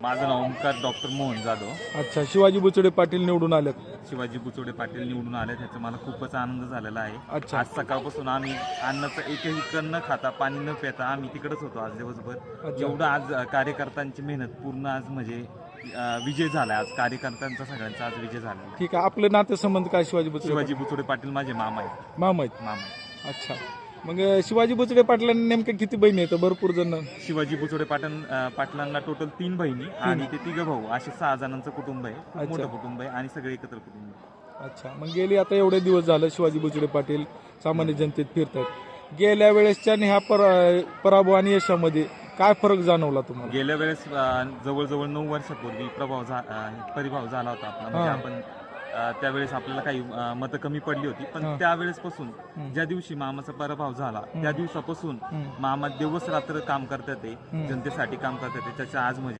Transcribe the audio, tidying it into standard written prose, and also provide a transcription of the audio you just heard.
माझं नाव ओंकार डॉक्टर मोहन जाधव. अच्छा, शिवाजी बुचडे पाटील निवडून आलेत. शिवाजी बुचोडे पाटील निवडून आले, त्याचा मला खूपच आनंद झालेला आहे. अच्छा. आज सकाळपासून आम्ही अन्नाचं एकही कण न खाता, पाणी न पिता आम्ही तिकडेच होतो आज दिवसभर. अच्छा. एवढं आज कार्यकर्त्यांची मेहनत पूर्ण आज म्हणजे विजय झाला. आज कार्यकर्त्यांचा सगळ्यांचा आज विजय झाला. ठीक आहे, आपलं नातेसंबंध काय शिवाजी बुचडे शिवाजी बुचोडे पाटील माझे मामा आहेत. मामा आहेत. मामा आहेत. अच्छा, मग शिवाजी बुचडे पाटलांना नेमकं किती बहिणी आहेत? भरपूर जण. शिवाजी बुचोडे पाटलांना टोटल 3 बहिणी आणि ते 3 भाऊ, असे 6 जणांचं कुटुंब आहे. खूप मोठं कुटुंब आहे आणि सगळे एकत्र कुटुंब आहे. अच्छा, मग गेली आता एवढे दिवस झालं शिवाजी बुचडे पाटील सामान्य जनतेत फिरतात. गेल्या वेळेसच्या आणि ह्या पराभव आणि यशामध्ये काय फरक जाणवला तुम्हाला? गेल्या वेळेस जवळजवळ 9 वर्षापूर्वी परिभाव झाला होता आपला. म्हणजे आपण त्यावेळेस आपल्याला काही मतं कमी पडली होती, पण त्यावेळेसपासून ज्या दिवशी मामाचा पराभव झाला त्या दिवसापासून मामा दिवस रात्र काम करतात, जनतेसाठी काम करतात. त्याच्या आज म्हणजे